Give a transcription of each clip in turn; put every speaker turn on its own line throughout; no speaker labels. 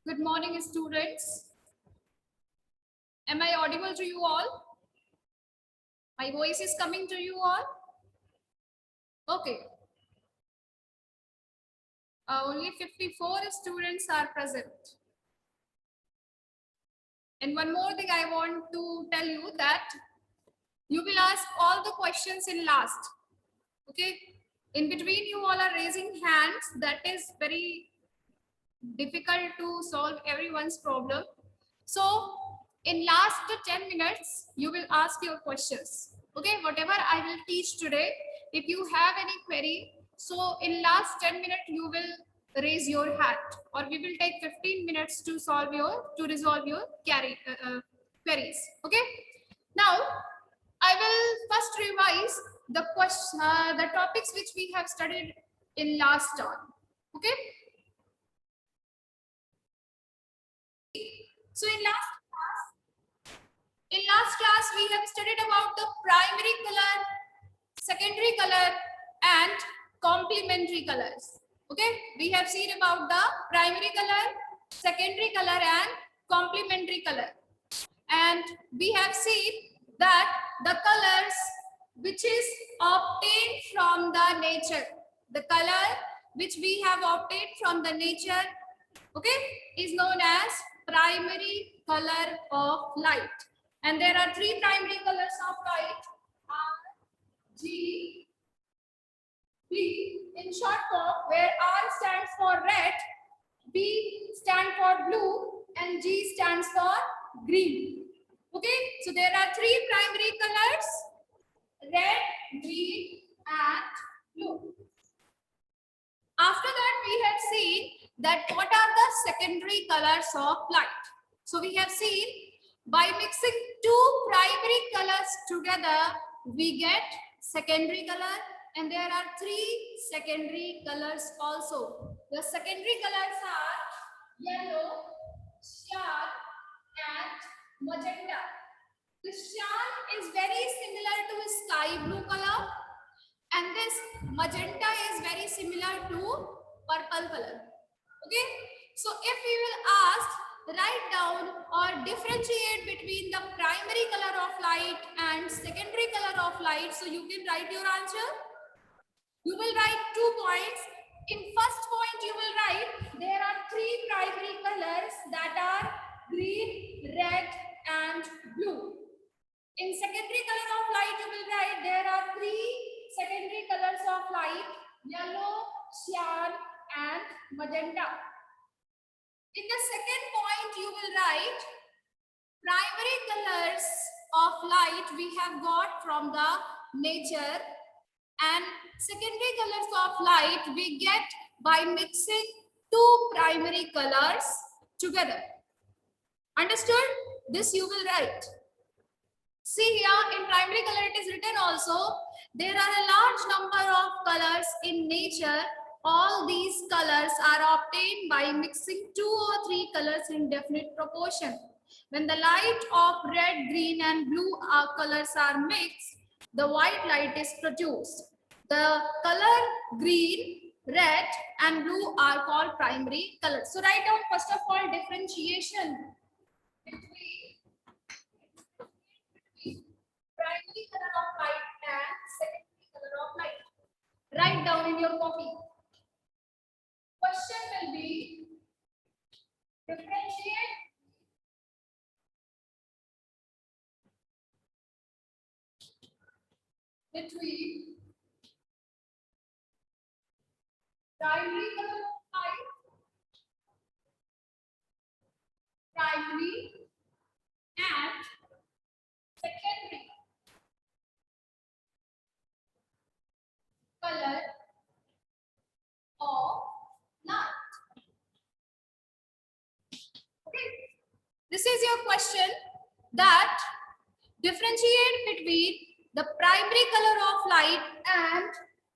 Good morning, students. Am I audible to you all? My voice is coming to you all? Okay. Only 54 students are present. And one more thing I want to tell you that you will ask all the questions in last. Okay. In between, you all are raising hands. That is very difficult to solve everyone's problem. So in last 10 minutes, you will ask your questions. Okay, whatever I will teach today, if you have any query, so in last 10 minutes, you will raise your hand, or we will take 15 minutes to resolve your queries. Okay, now I will first revise the topics which we have studied in last term. Okay, so in last class we have studied about the primary color, secondary color and complementary colors. Okay, we have seen about the primary color, secondary color and complementary color, and we have seen that the colors which is obtained from the nature, the color which we have obtained from the nature, okay, is known as primary color of light. And there are three primary colors of light: R, G, B in short form, where R stands for red, B stands for blue, and G stands for green. Okay, so there are three primary colors: red, green, and blue. After that, we have seen that what are the secondary colors of light. So we have seen by mixing two primary colors together, we get secondary color, and there are three secondary colors also. The secondary colors are yellow, cyan, and magenta. The cyan is very similar to sky blue color, and this magenta is very similar to purple color. Okay, so if we will ask, write down or differentiate between the primary color of light and secondary color of light, so you can write your answer. You will write 2 points. In first point you will write there are three primary colors, that are green, red and blue. In secondary color of light, you will write there are three secondary colors of light: yellow, cyan, and magenta. In the second point, you will write primary colors of light we have got from the nature, and secondary colors of light we get by mixing two primary colors together. Understood? This you will write. See here, in primary color it is written also, there are a large number of colors in nature. All these colors are obtained by mixing 2 or 3 colors in definite proportion. When the light of red, green and blue colors are mixed, the white light is produced. The color green, red and blue are called primary colors. So write down first of all differentiation between primary color of light and secondary color of light. Write down in your copy. Question will be differentiate between primary color of light, primary and secondary color of light. Okay. This is your question, that differentiate between the primary color of light and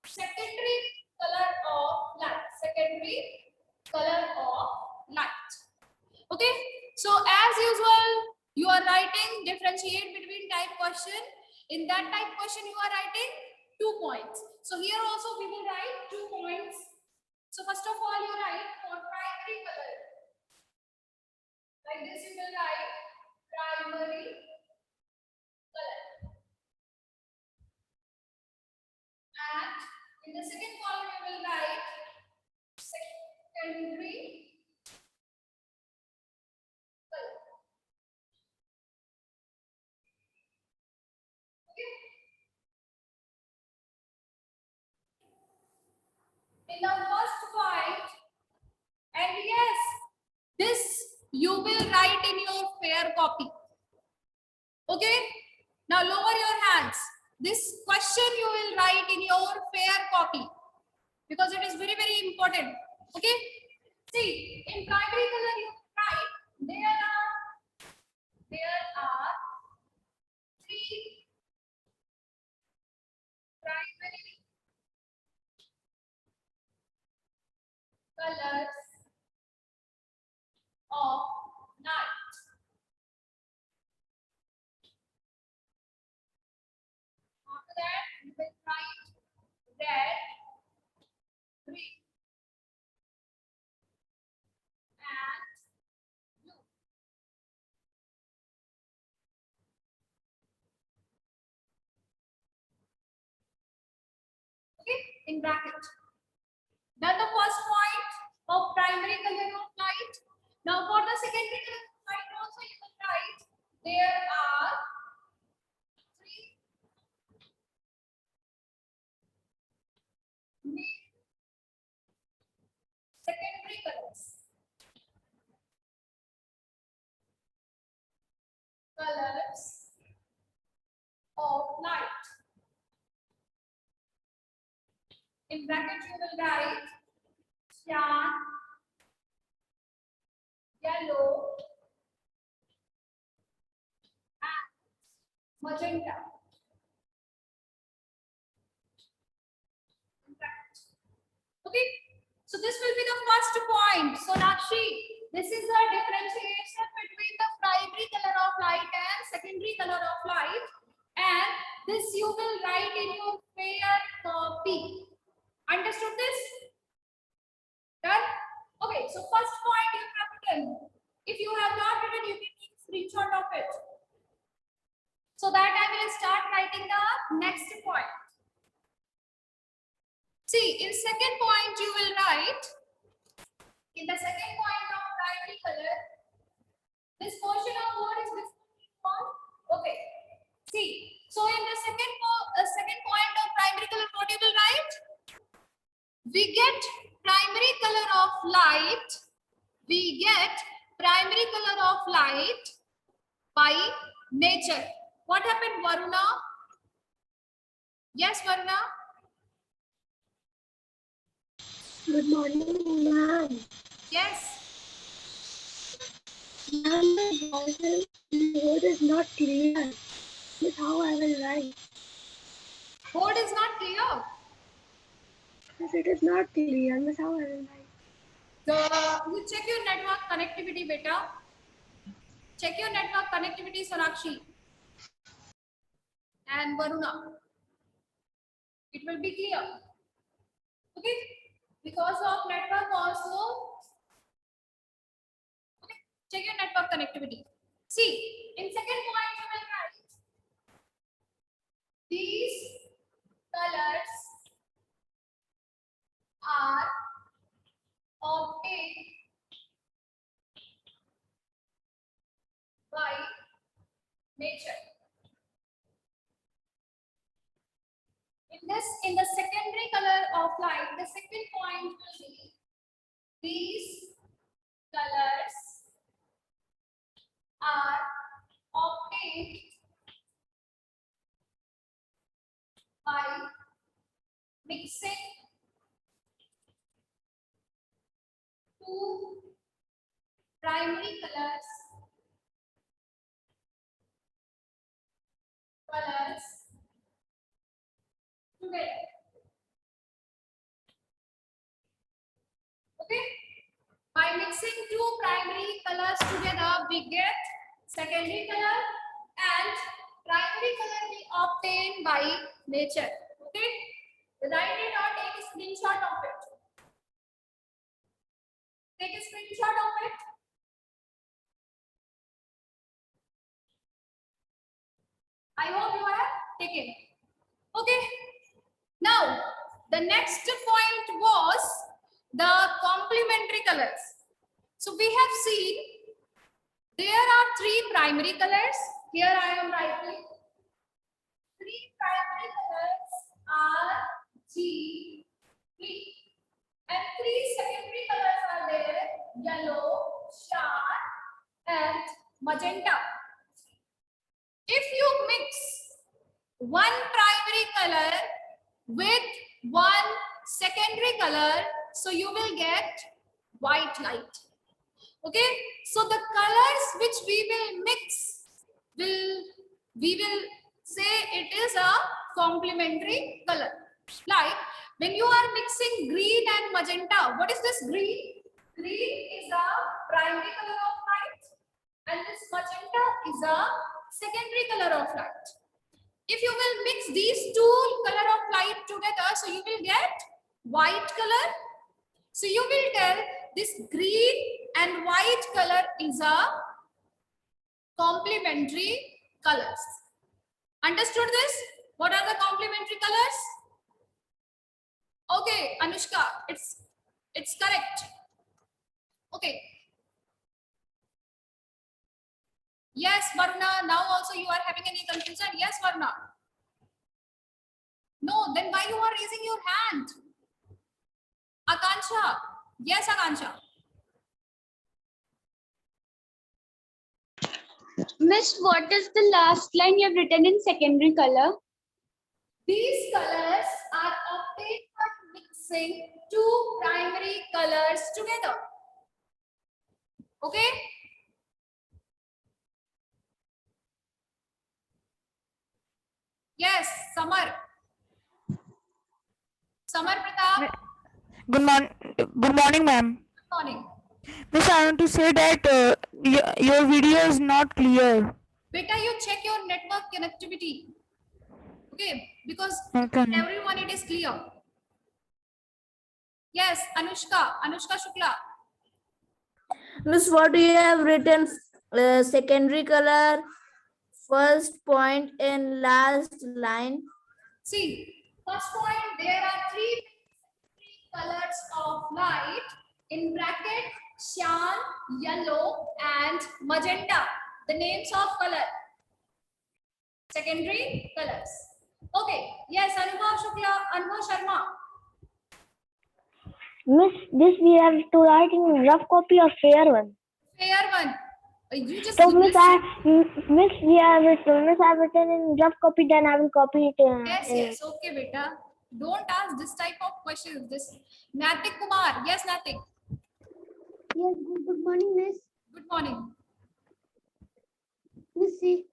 secondary color of light. Secondary color of light. Okay. So as usual, you are writing differentiate between type question. In that type question, you are writing 2 points. So here also we will write 2 points. So first of all, you write for primary color. in the first point, and yes, this you will write in your fair copy. Okay, now lower your hands. This question you will write in your fair copy because it is very, very important. Okay, see, in primary color you write there are three primary colors of night. After that, you will write red, green, and blue. Okay, in bracket. Then the first point of primary color of light. Now for the secondary color of light also you will write there are three main secondary colors. Colors of light. In bracket you will write cyan, yellow, and magenta. In bracket. Okay, so this will be the first point. Sonakshi, this is the differentiation between the primary color of light and secondary color of light, and this you will write in your fair copy. Understood this? Done? Okay, so first point you have written. If you have not written, you can take a screenshot of it. So that I will start writing the next point. See, in second point you will write, in the second point of primary color, this portion of word is this one. Okay. See, so in the second point of primary color, what you will write? We get primary color of light. We get primary color of light by nature. What happened, Varuna? Yes, Varuna?
Good morning, ma'am.
Yes.
Ma'am, the board is not clear. This is how I will write.
Board is not clear.
Yes, it is not clear. This is how I will write.
So you check your network connectivity, beta. Check your network connectivity, Sonakshi and Varuna. It will be clear. Okay, because of network also. Okay, check your network connectivity. See, in second point you will write these colors are obtained by nature. In the secondary color of light, the second point will be these colors are obtained by mixing two primary colors together. Okay, by mixing two primary colors together we get secondary color, and primary color we obtain by nature. Okay, write it or take a screenshot of it. Take a screenshot of it. I hope you have taken. Okay, now the next point was the complementary colors. So we have seen there are three primary colors. Here I am writing. Three primary colors are G, B. And three secondary colors are there: yellow, cyan, and magenta. If you mix one primary color with one secondary color, so you will get white light. Okay, so the colors which we will mix we will say it is a complementary color. Like when you are mixing green and magenta, what is this green? Green is a primary color of light, and this magenta is a secondary color of light. If you will mix these two color of light together, so you will get white color. So you will tell this green and white color is a complementary colors. Understood this? What are the complementary colors? Okay, Anushka, it's correct. Okay. Yes, Varuna, now also you are having any confusion? Yes, Varuna. No, then why you are raising your hand? Akansha. Yes, Akansha.
Miss, what is the last line you have written in secondary color?
These colors are obtained by mixing two primary colors together. Okay? Yes, Samar. Samar Pratap.
Good morning, ma'am.
Good morning.
Miss, I want to say that your video is not clear.
Beta, you check your network connectivity. Okay, because
Okay.
everyone it is clear. Yes, Anushka Shukla.
Miss, what do you have written? Secondary color, first point and last line.
See, first point, there are three colors of light in bracket: cyan, yellow, and magenta. The names of color. Secondary colors. Okay. Yes, Anubhav Shukla, Anubhav Sharma.
Miss, this we have to write in rough copy or fair one.
Fair one. You just
So Miss, we have written in rough copy. Then I will copy it.
yes. Okay, beta. Don't ask this type of questions. This Natik Kumar. Yes, Natik.
Yes. Good morning, Miss.
Good morning.
Miss, see.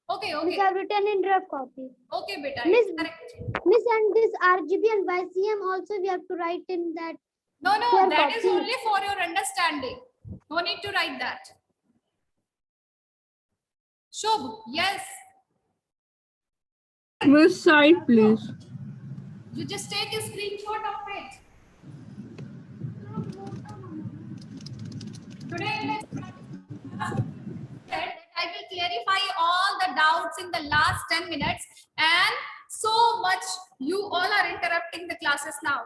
Okay.
Miss, I have written in rough copy.
Okay, beta.
Miss-
It's correct.
Miss, and this RGB and YCM also we have to write in that.
No,
Fair
that is
copy.
only for your understanding. No need to write that. Shubh, yes.
Which side, please?
You just take a screenshot of it. Today in the class, that I will clarify all the doubts in the last 10 minutes, and so much you all are interrupting the classes now.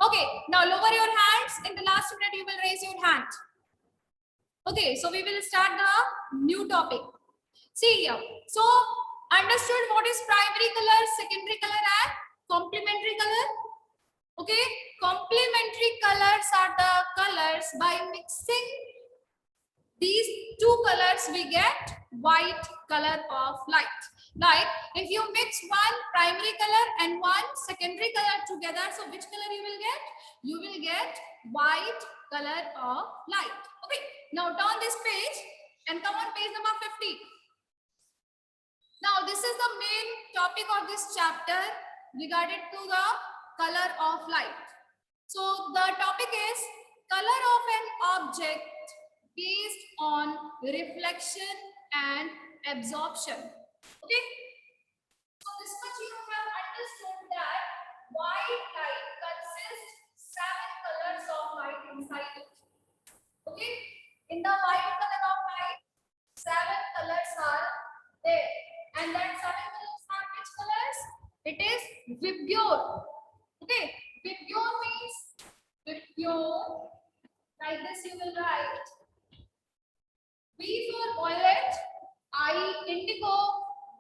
Okay, now lower your hands. In the last minute, you will raise your hand. Okay, so we will start the new topic. See here. So, understood what is primary color, secondary color, and complementary color? Okay, complementary colors are the colors by mixing these two colors we get white color of light. Like if you mix one primary color and one secondary color together, so which color you will get? You will get white color of light. Okay, now turn this page and come on page number 50. Now this is the main topic of this chapter regarding to the color of light. So the topic is color of an object based on reflection and absorption. Okay. So this much you have understood that white light consists 7 colors of light inside it. Okay. In the white color of light, 7 colors are there. And that 7 colors are which colors? It is Vibgyor. Okay. Vibgyor means Vibgyor. Like this you will write. V for violet, I indigo,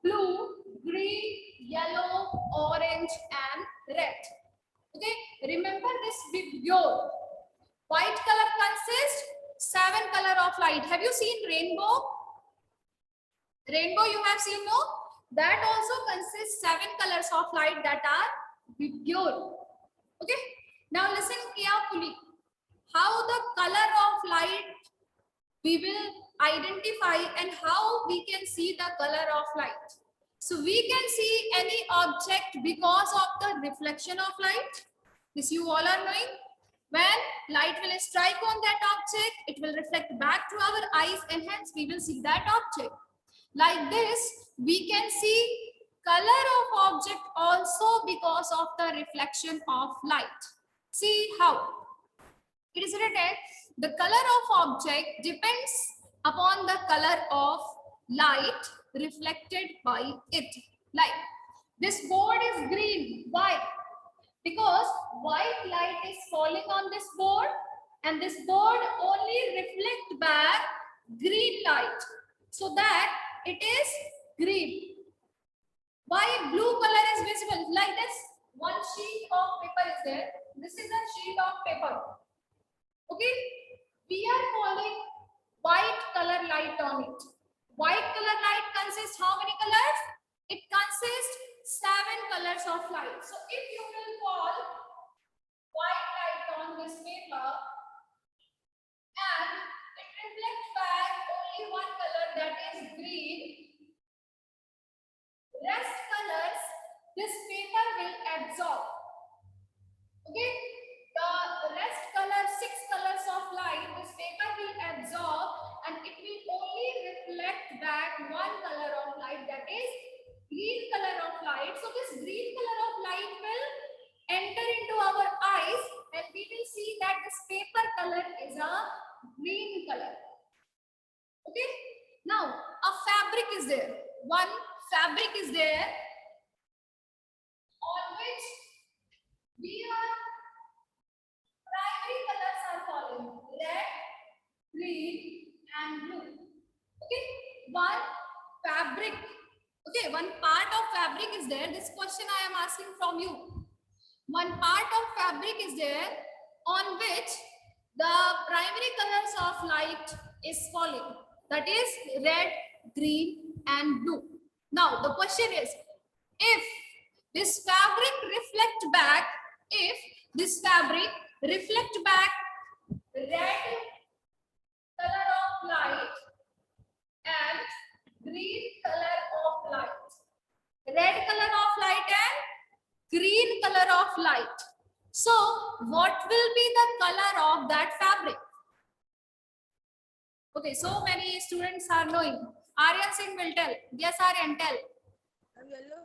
blue, green, yellow, orange, and red. Okay, remember this video. White color consists 7 color of light. Have you seen rainbow? Rainbow you have seen, no? That also consists 7 colors of light that are pure. Okay. Now listen carefully. How the color of light we will identify and how we can see the color of light. So we can see any object because of the reflection of light. This you all are knowing. When light will strike on that object, it will reflect back to our eyes and hence we will see that object. Like this, we can see color of object also because of the reflection of light. See how? It is written, the color of object depends upon the color of light reflected by it. Like this board is green. Why? Because white light is falling on this board and this board only reflect back green light, so that it is green. Why blue color is visible? Like this, one sheet of paper is there. This is a sheet of paper. Okay, we are calling white color light on it. White color light consists how many colors? It consists 7 colors of light. So if you will call white light on this paper and it reflects back only one color, that is green, rest colors this paper will absorb. Okay, the rest color, 6 colors of light this paper will absorb and it will only reflect back one color of light, that is green color of light. So this green color of light will enter into our eyes and we will see that this paper color is a green color. Okay, now a fabric is there. One fabric is there on which we are primary colors are falling: red, green and blue. Okay, one fabric. Okay, one part of fabric is there. This question I am asking from you. One part of fabric is there on which the primary colors of light is falling. That is red, green and blue. Now the question is, if this fabric reflect back, if this fabric reflect back red color of light and green color of light, red color of light and green color of light, so what will be the color of that fabric? Okay, so many students are knowing. Aryan Singh will tell. Yes, Aryan, tell.
Yellow.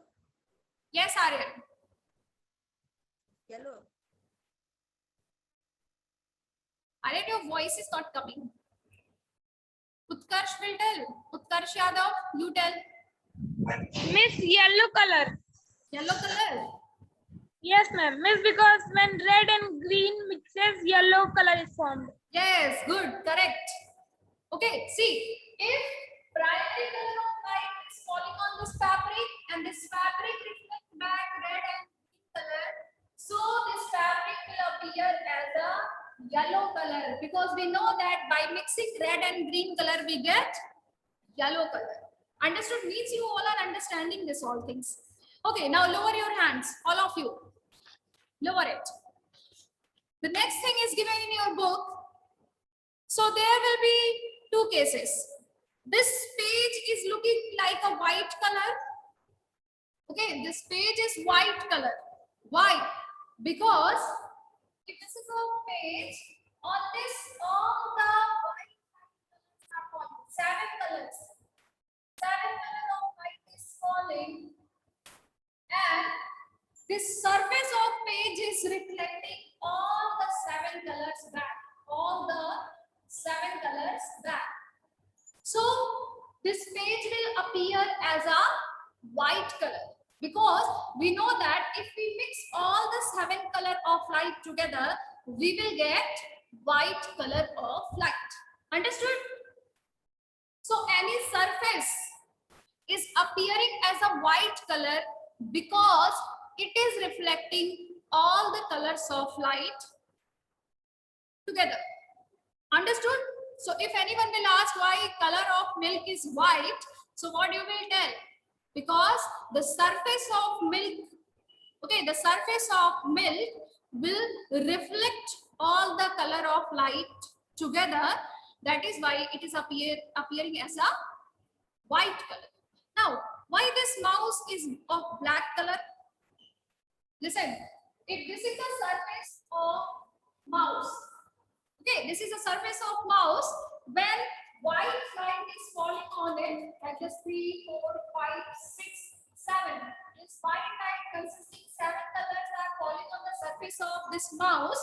Yes, Aryan.
Yellow.
Aryan, your voice is not coming. Utkarsh will tell. Utkarsh Yadav, you tell.
Miss, yellow color.
Yellow color.
Yes, ma'am. Miss, because when red and green mixes, yellow color is formed.
Yes, good, correct. Okay, see, if primary color of light is falling on this fabric and this fabric reflects back red and green color, so this fabric will appear as a yellow color, because we know that by mixing red and green color we get yellow color. Understood? Means you all are understanding this all things. Okay, now lower your hands, all of you. Lower it. The next thing is given in your book. So there will be 2 cases. This page is looking like a white color. Okay, this page is white color. Why? Because if this is a page, on this all the white colors are falling. 7 colors. 7 colors of white is falling. And this surface of page is reflecting all the 7 colors back. All the 7 colors back. So this page will appear as a white color, because we know that if we mix all the 7 color of light together, we will get white color of light. Understood? So any surface is appearing as a white color because it is reflecting all the colors of light together. Understood? So if anyone will ask why color of milk is white, so what you will tell? Because the surface of milk, okay, the surface of milk will reflect all the color of light together. That is why it is appearing as a white color. Now, why this mouse is of black color? Listen, if this is the surface of mouse, okay, this is the surface of mouse. When white light is falling on it, like this 3, 4, 5, 6, 7. This white light consisting 7 colors are falling on the surface of this mouse.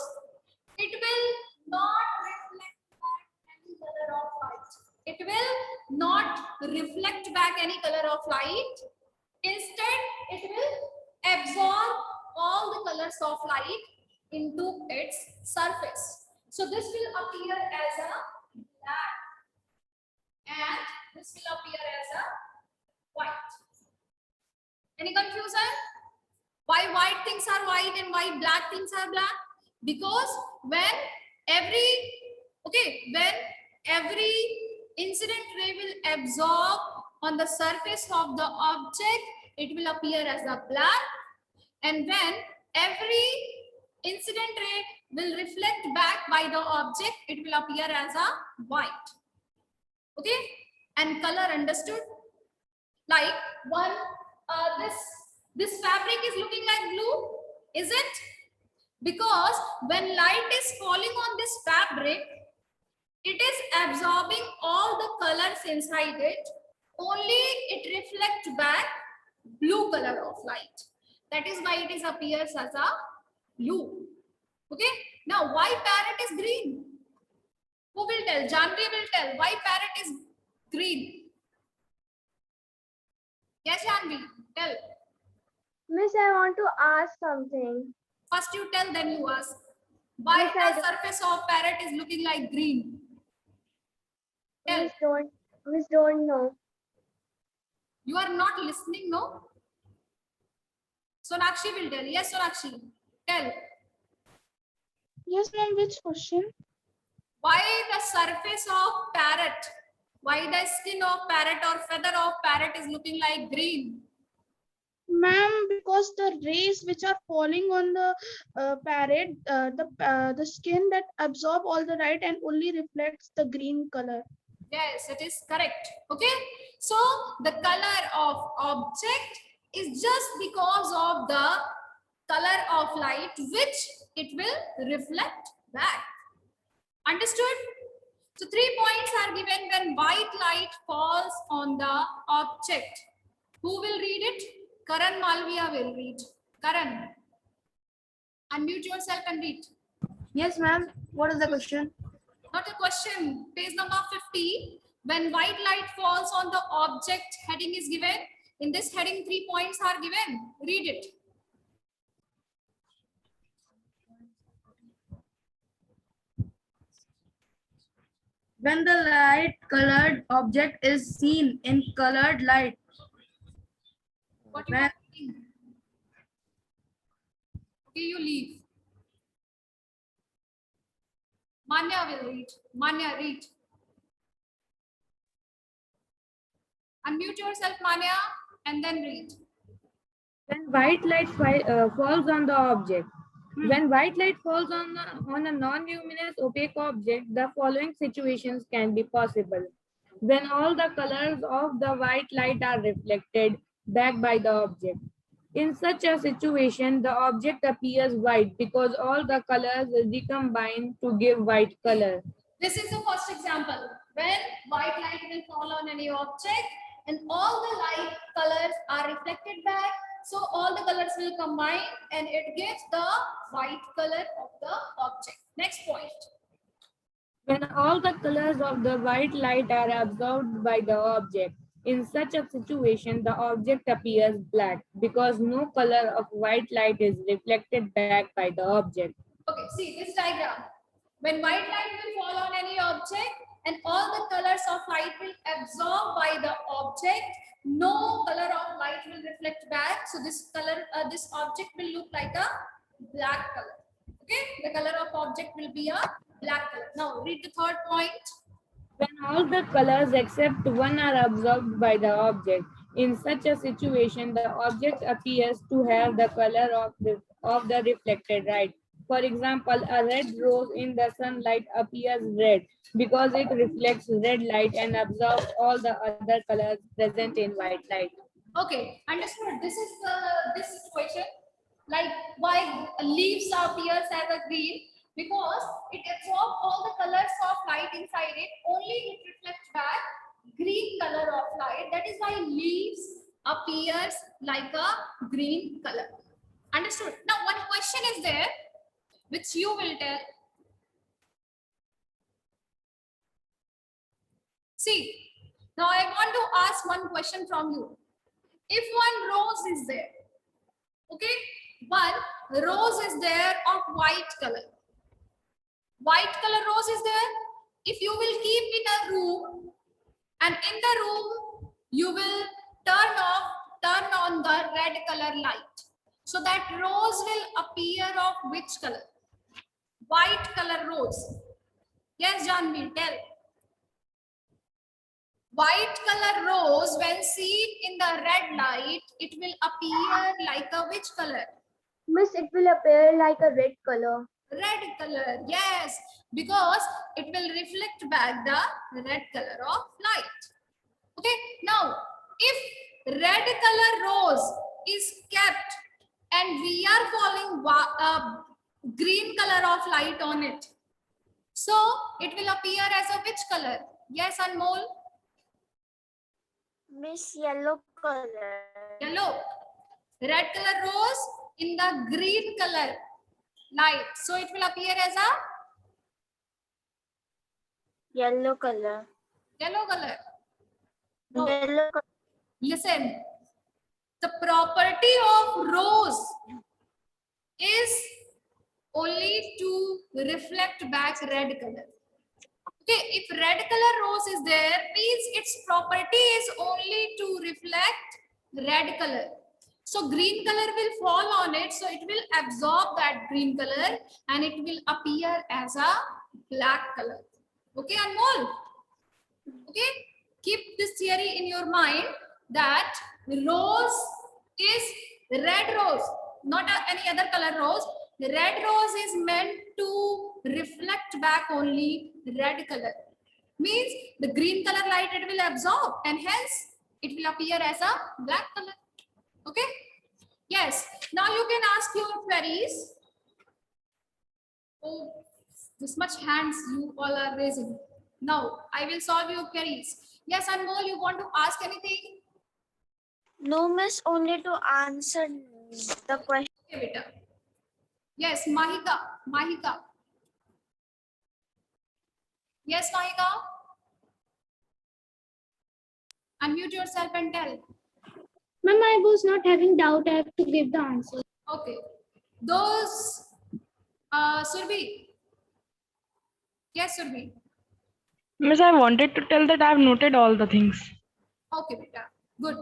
It will not reflect back any color of light. It will not reflect back any color of light. Instead, it will absorb all the colors of light into its surface. So this will appear as a black and this will appear as a white. Any confusion? Why white things are white and why black things are black? Because when every incident ray will absorb on the surface of the object, it will appear as a black, and when every incident ray will reflect back by the object, it will appear as a white. Okay, and color understood? Like one, this fabric is looking like blue, is it? Because when light is falling on this fabric, it is absorbing all the colors inside it. Only it reflects back blue color of light. That is why it is appears as a blue. Okay. Now, why parrot is green? Who will tell? Janvi will tell. Why parrot is green? Yes, Janvi, tell.
Miss, I want to ask something.
First you tell, then you ask. Why
Miss, I
the surface of parrot is looking like green? Tell.
Miss don't know.
You are not listening, no? Sonakshi will tell. Yes, Sonakshi, tell.
Yes, ma'am. Which question?
Why the surface of parrot, why the skin of parrot or feather of parrot is looking like green?
Ma'am, because the rays which are falling on the parrot, the skin that absorb all the light and only reflects the green color.
Yes, it is correct. Okay. So the color of object is just because of the color of light which it will reflect back. Understood? So 3 points are given when white light falls on the object. Who will read it? Karan Malviya will read. Karan, unmute yourself and read.
Yes, ma'am. What is the question?
Not a question. Page number 50. When white light falls on the object, heading is given. In this heading, 3 points are given. Read it.
When the light colored object is seen in colored light.
What you are reading? Okay, you leave. Manya will read. Manya, read. Unmute yourself, Manya, and then read.
When white light falls on the object. When white light falls on a non-luminous opaque object, the following situations can be possible. When all the colors of the white light are reflected back by the object. In such a situation, the object appears white because all the colors will recombine to give white color.
This is the first example. When white light will fall on any object and all the light colors are reflected back, so all the colors will combine and it gives the white color of the object. Next point.
When all the colors of the white light are absorbed by the object. In such a situation, the object appears black because no color of white light is reflected back by the object.
Okay, see this diagram. When white light will fall on any object and all the colors of light will absorb by the object, no color of light will reflect back. So this color, this object will look like a black color. Okay, the color of object will be a black color. Now read the third point.
When all the colors except one are absorbed by the object. In such a situation, the object appears to have the color of the reflected light. For example, a red rose in the sunlight appears red because it reflects red light and absorbs all the other colors present in white light.
Okay, understood. This is this situation. Like why leaves appears as a green, because it absorbs all the colors of light inside it. Only it reflects back green color of light. That is why leaves appears like a green color. Understood. Now one question is there which you will tell. See, now I want to ask one question from you. If one rose is there, okay, one rose is there of white color. White color rose is there. If you will keep in a room, and in the room you will turn on the red color light, so that rose will appear of which color? White color rose. Yes, Janvi, tell. White color rose, when seen in the red light, it will appear like a which color?
Miss, it will appear like a red color.
Red color, yes, because it will reflect back the red color of light. Okay, now if red color rose is kept and we are falling green color of light on it, so it will appear as a which color? Yes, Anmol?
Miss, yellow color.
Yellow. Red color rose in the green color light, so it will appear as a
Yellow color.
yellow color. No.
Yellow color.
Listen, the property of rose is only to reflect back red color. Okay, if red color rose is there, means its property is only to reflect red color. So green color will fall on it, so it will absorb that green color and it will appear as a black color. Okay, Anmol? Okay, keep this theory in your mind that rose is red rose, not any other color rose. The red rose is meant to reflect back only red color. Means the green color light it will absorb and hence it will appear as a black color. Okay? Yes. Now you can ask your queries. Oh, this much hands you all are raising. Now I will solve your queries. Yes, Anmol, you want to ask anything?
No, miss, only to answer the question.
Okay, beta. Yes, Mahika. Mahika. Yes, Mahika. Unmute yourself and tell.
Ma'am, I was not having doubt. I have to give the answer.
Okay. Those, Surbi. Yes, Surbi.
Miss, I wanted to tell that I have noted all the things.
Okay, beta. Good.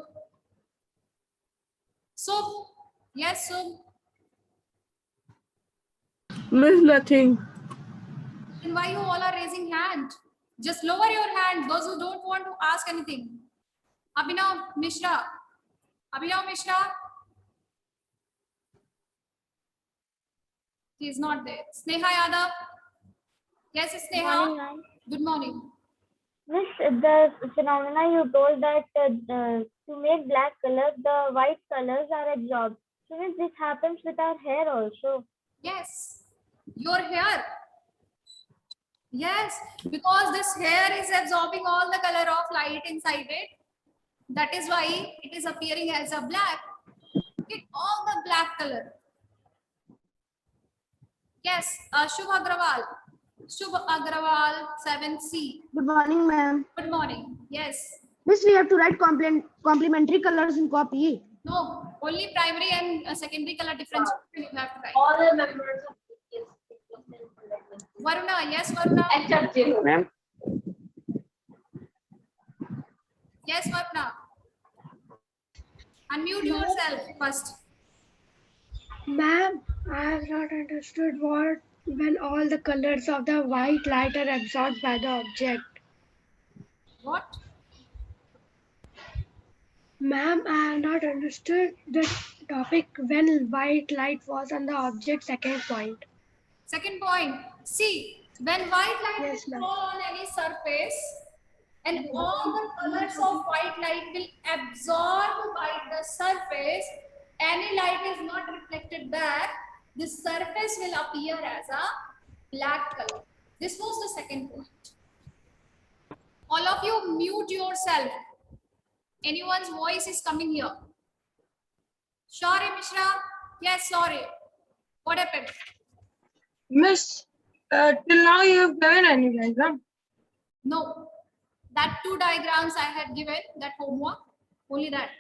So, yes, so
Miss, nothing.
then why you all are raising hand? Just lower your hand. Those who don't want to ask anything. Abhinav Mishra. Abhinav Mishra. He is not there. Sneha Yadav. Yes, Sneha. Good morning.
Miss, the phenomena you told that to make black color, the white colors are absorbed. So means this happens with our hair also.
Yes, your hair. Yes, because this hair is absorbing all the color of light inside it. That is why it is appearing as a black. Okay, all the black color. Yes, Shubh Agrawal. Shubh Agrawal, 7C.
Good morning, ma'am.
Good morning. Yes.
Miss, we have to write complementary colors in copy.
No, only primary and secondary color difference you have to write.
All the members of
Varuna, yes, Varuna.
Ma'am.
Yes, Varuna. Unmute yourself first.
Ma'am,
I have not understood what when all the colors of the white light are absorbed by the object.
What?
Ma'am, I have not understood the topic when white light falls on the object. Second point.
Second point. See, when white light
Yes,
will
ma'am.
fall on any surface, and all the colors of white light will absorb by the surface, any light is not reflected back, this surface will appear as a black color. This was the second point. All of you mute yourself. Anyone's voice is coming here. Sorry, Mishra. Yes, sorry. What happened?
Miss, till now you have given any diagram.
No. That 2 diagrams I had given, that homework, only that.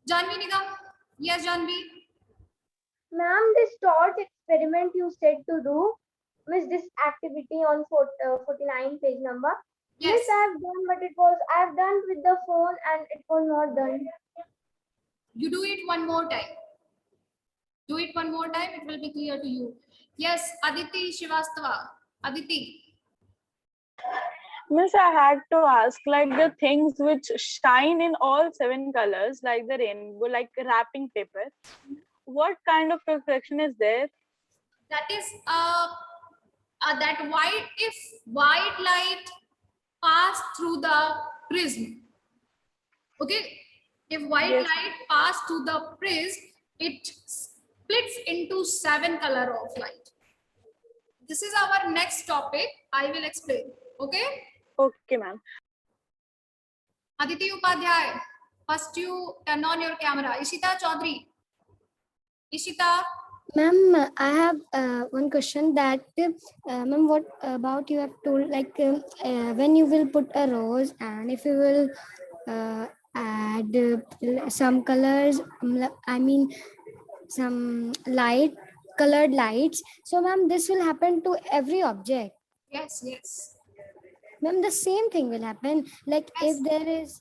Janvi Nigam. Yes, Janvi.
Ma'am, this torch experiment you said to do, miss, this activity on 49 page number.
Yes.
Miss, I've done with the phone and it was not done.
You do it one more time. Do it one more time, it will be clear to you. Yes, Aditi Shivastava. Aditi.
Miss, I had to ask, like the things which shine in all 7 colors, like the rainbow, like wrapping paper, what kind of reflection is there?
That is that white, if white light pass through the prism. Okay, if white
Yes.
light pass through the prism, it splits into 7 color of light. This is our next topic. I will explain. Okay.
Okay, ma'am.
Aditi Upadhyay, first you turn on your camera. Ishita Chaudhary. Ishita.
Ma'am, I have one question that, ma'am, what about you have told, like when you will put a rose and if you will add some colors, I mean some colored lights. So ma'am, this will happen to every object.
Yes, yes.
Ma'am, the same thing will happen. Like
Yes.
if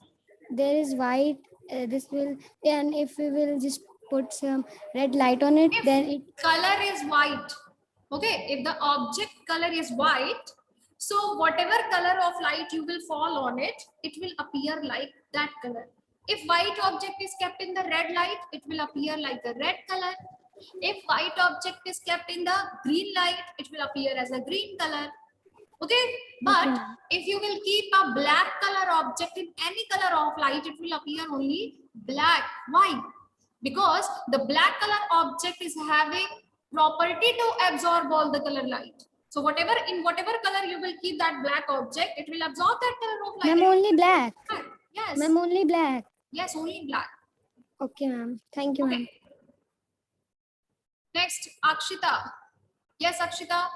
there is white, this will, and if we will just put some red light on it,
If
then it
color is white, okay, if the object color is white, so whatever color of light you will fall on it, it will appear like that color. If white object is kept in the red light, it will appear like the red color. If white object is kept in the green light, it will appear as a green color. Okay, but if you will keep a black color object in any color of light, it will appear only black. Why? Because the black color object is having property to absorb all the color light. So whatever color you will keep that black object, it will absorb that color of light.
ma'am, only black.
Yes.
Ma'am, only black.
Yes, only black.
Okay, ma'am. Thank you, ma'am.
Okay. Next, Akshita. Yes, Akshita.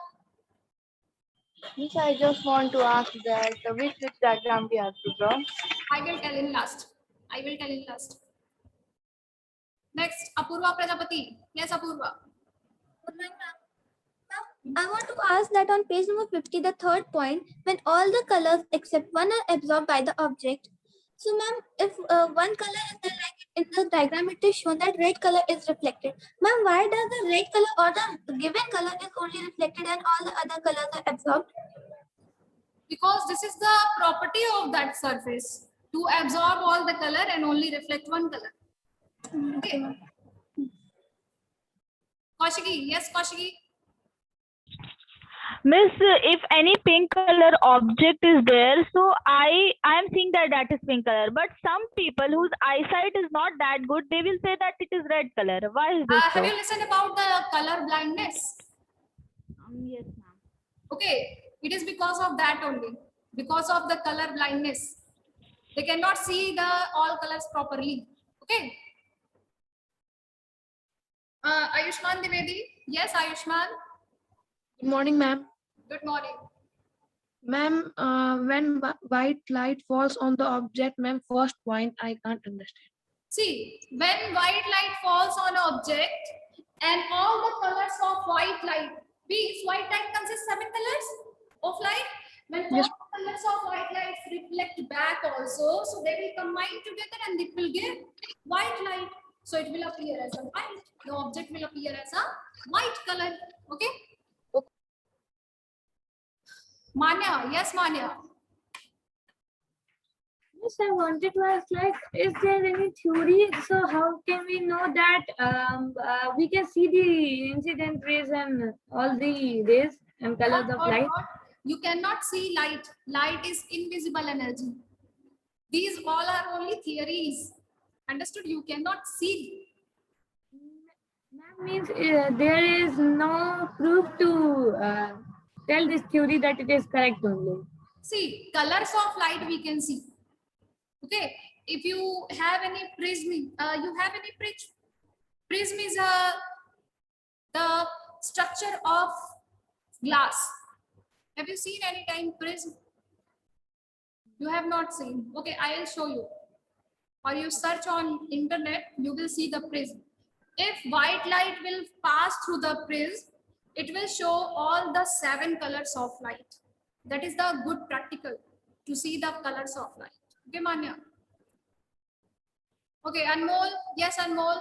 Miss, I just want to ask that which diagram we have to draw.
I will tell in last. I will tell in last. Next, Apurva Prajapati. Yes, Apurva.
I want to ask that on page number 50, the third point, when all the colors except one are absorbed by the object. So, ma'am, if one color is there, like in the diagram, it is shown that red color is reflected. Ma'am, why does the red color or the given color is only reflected and all the other colors are absorbed?
Because this is the property of that surface to absorb all the color and only reflect one color. Okay. Kaushiki. Yes, Kaushiki.
Miss, if any pink color object is there, so I am seeing that is pink color. But some people whose eyesight is not that good, they will say that it is red color. Why is this so?
Have you listened about the color blindness?
Yes, ma'am.
Okay, it is because of that only. Because of the color blindness, they cannot see the all colors properly. Okay. Ayushman Dwivedi. Yes, Ayushman.
Good morning, ma'am.
Good morning.
Ma'am, when white light falls on the object, ma'am, first point I can't understand.
See, when white light falls on an object and all the colors of white light, white light consists 7 colors of light. When all
Yes.
the colors of white light reflect back also, so they will combine together and it will give white light. So it will appear as a white. The object will appear as a white color. Okay. Manya, yes, Manya.
Yes, I wanted to ask, like, is there any theory? So how can we know that we can see the incident rays and all the rays and colors of light?
You cannot see light. Light is invisible energy. These all are only theories. Understood? You cannot see.
That means there is no proof to tell this theory that it is correct only.
See, colors of light we can see. Okay. If you have any prism, you have any prism. Prism is the structure of glass. Have you seen any time prism? You have not seen. Okay, I will show you. Or you search on internet, you will see the prism. If white light will pass through the prism, it will show all the 7 colors of light. That is the good practical to see the colors of light. Okay, Manya. Okay, Anmol. Yes, Anmol.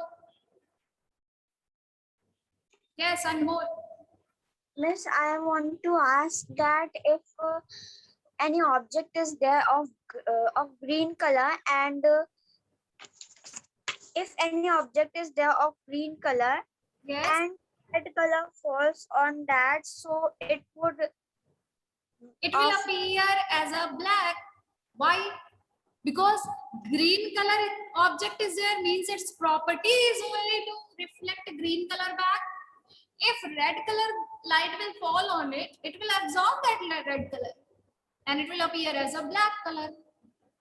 Yes, Anmol.
Miss, I want to ask that if any object is there of green color, and if any object is there of green color,
yes,
and red color falls on that, so it will
appear as a black. Why? Because green color object is there, means its property is only to reflect green color back. If red color light will fall on it, it will absorb that red color and it will appear as a black color.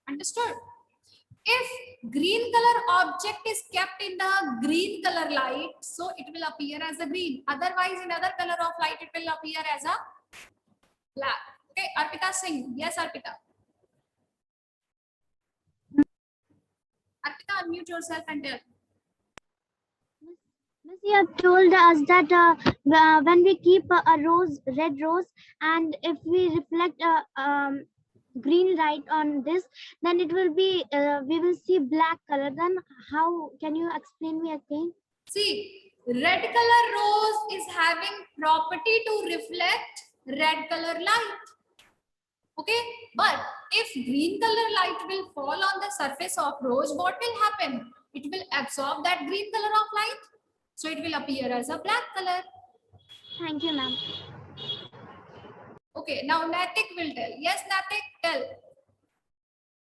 Understood? If green color object is kept in the green color light, so it will appear as a green. Otherwise, in other color of light, it will appear as a black. Okay, Arpita Singh. Yes, Arpita. Arpita, unmute yourself and tell.
Miss, you have told us that when we keep a rose, red rose, and if we reflect green light on this, then it will be we will see black color. Then how can you explain me again?
See, red color rose is having property to reflect red color light. Okay, but if green color light will fall on the surface of rose, what will happen? It will absorb that green color of light. So it will appear as a black color.
Thank you, ma'am.
Okay, now Natik will tell. Yes, Natik, tell.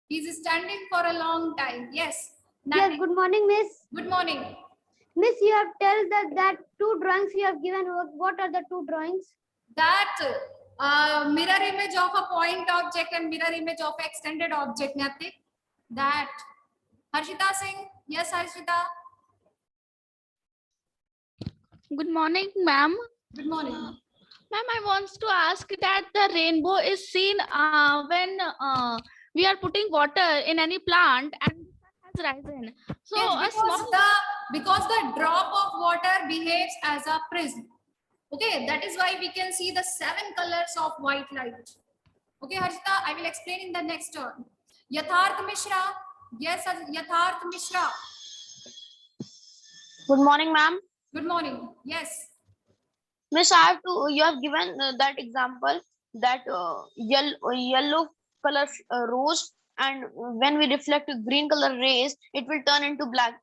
He's standing for a long time. Yes.
Yes, good morning, Miss.
Good morning.
Miss, you have told that 2 drawings you have given. What are the 2 drawings?
That mirror image of a point object and mirror image of extended object, Natik. That. Harshita Singh. Yes, Harshita.
Good morning, ma'am.
Good morning.
Ma'am, I want to ask that the rainbow is seen when we are putting water in any plant and the sun has risen. So
yes, because the drop of water behaves as a prism. Okay, that is why we can see the 7 colors of white light. Okay, Harshita, I will explain in the next turn. Yatharth Mishra. Yes, Yatharth Mishra.
Good morning, ma'am.
Good morning. Yes.
Miss, you have given that example that yellow color rose, and when we reflect green color rays, it will turn into black.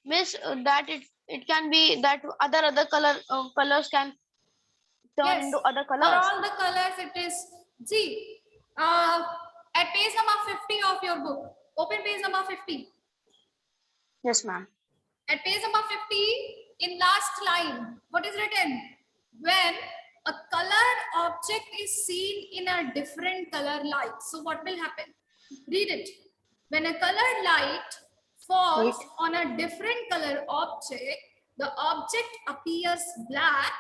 Miss, that it can be that other colors can turn into other colors.
For all the colors, it is. See, at page number 50 of your book, open page number 50.
Yes, ma'am.
At page number 50, in last line, what is written? When a colored object is seen in a different color light. So what will happen? Read it. When a colored light falls on a different color object, the object appears black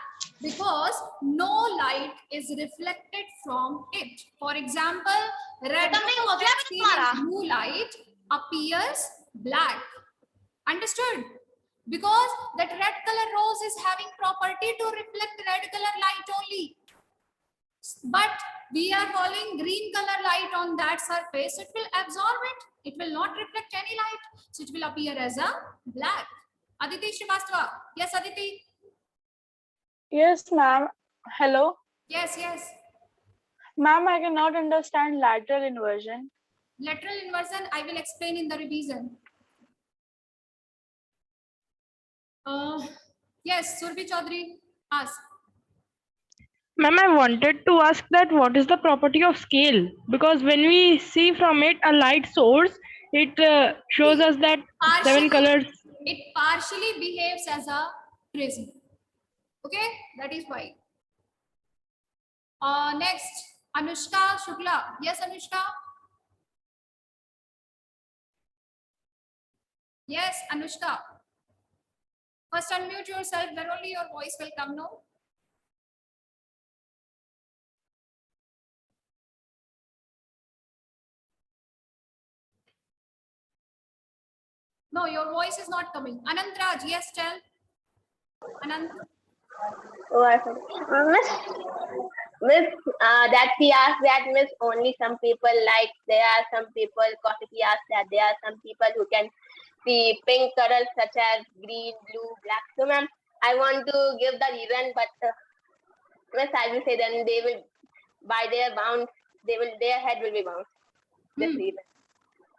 because no light is reflected from it. For example, red blue light appears black. Understood? Because that red color rose is having property to reflect red color light only. But we are falling green color light on that surface. It will absorb it. It will not reflect any light. So it will appear as a black. Aditi Srivastava. Yes, Aditi.
Yes, ma'am. Hello.
Yes, yes.
Ma'am, I cannot understand lateral inversion.
Lateral inversion, I will explain in the revision. Yes, Surbi Chaudhary, ask.
Ma'am, I wanted to ask that what is the property of scale? Because when we see from it a light source, it shows us that 7 colors.
It partially behaves as a prism. Okay, that is why. Next, Anushka Shukla. Yes, Anushka. Yes, Anushka. First unmute yourself, then only your voice will come now. No, your voice is not coming. Anant Raj, yes, tell. Anant.
Oh, I forgot. Miss, that she asked that Miss only some people like, there are some people, Kausiki asked that there are some people who can see pink colors such as green, blue, black. So ma'am, I want to give the reason, but Miss, I will say then they will, by their bounds, their head will be bound. This reason.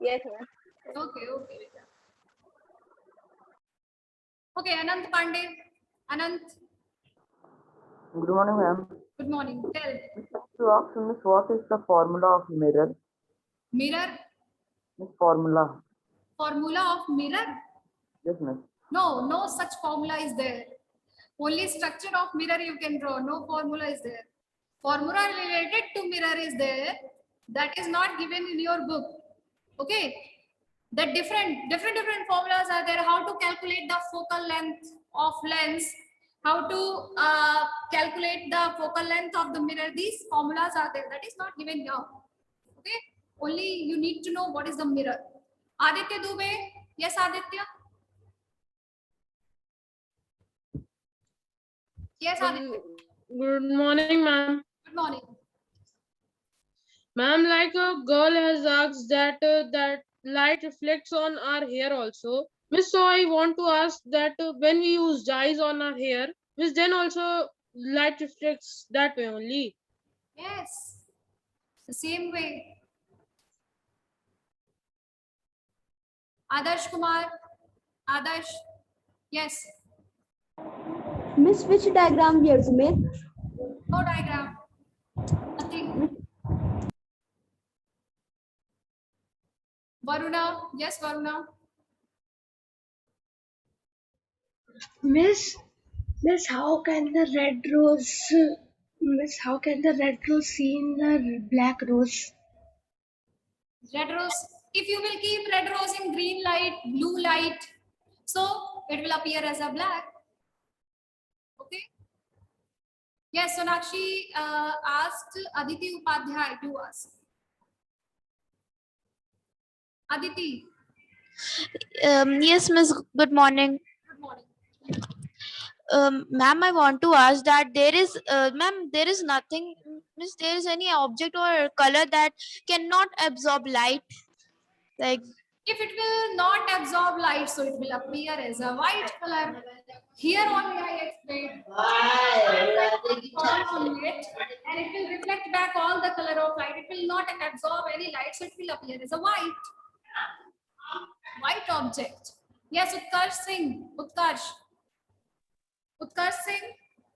Yes, ma'am.
Okay, okay. Okay, Anant Pandey. Anant,
Good morning, ma'am.
good morning. Tell.
To ask Miss, what is the formula of mirror?
Mirror,
Miss, formula.
formula of mirror?
Yes, miss.
No, no such formula is there. Only structure of mirror you can draw. No formula is there. Formula related to mirror is there. That is not given in your book. Okay. The different formulas are there. How to calculate the focal length of lens. How to calculate the focal length of the mirror. These formulas are there. That is not given here. Okay. Only you need to know what is the mirror. Aditya Dubey. Yes, Aditya. Yes, Aditya.
Good morning, ma'am.
Good morning.
Ma'am, like a girl has asked that that light reflects on our hair also. Miss, so I want to ask that when we use dyes on our hair, Miss, then also light reflects that way only.
Yes. The same way. Adarsh Kumar. Adarsh. Yes.
Miss, which diagram we have to make?
No diagram. Nothing. Varuna. Yes, Varuna.
Miss, how can the red rose, Miss, how can the red rose see in the black rose?
Red rose. If you will keep red rose in green light, blue light, so it will appear as a black. Okay. Yes, Sonakshi asked Aditi Upadhyay to ask. Aditi.
Yes, Miss. Good morning.
Good morning.
Ma'am, I want to ask that ma'am, there is nothing, Miss, there is any object or color that cannot absorb light, like.
If it will not absorb light, so it will appear as a white color. Here only I explained. And it will reflect back all the color of light. It will not absorb any light, so it will appear as a white object. Yes, Utkarsh Singh. Utkarsh. Utkarsh Singh.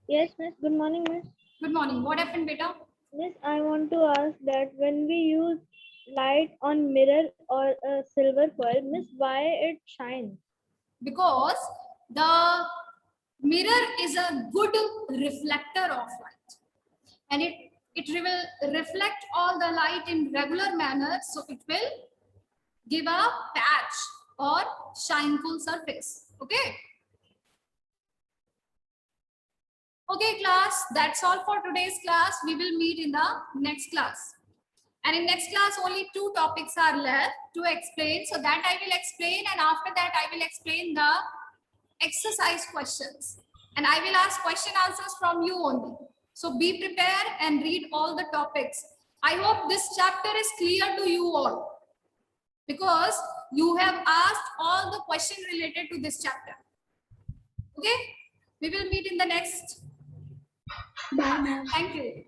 Yes, miss. Good morning, miss.
Good morning. What happened, beta?
Miss, I want to ask that when we use light on mirror or a silver foil, miss, why it shines?
Because the mirror is a good reflector of light, and it will reflect all the light in regular manner, so it will give a patch or shineful surface. Okay. Okay, class, that's all for today's class. We will meet in the next class. And in next class, only 2 topics are left to explain. So that I will explain, and after that I will explain the exercise questions. And I will ask question answers from you only. So be prepared and read all the topics. I hope this chapter is clear to you all, because you have asked all the questions related to this chapter. Okay, we will meet in the next.
Bye, ma'am.
Thank you.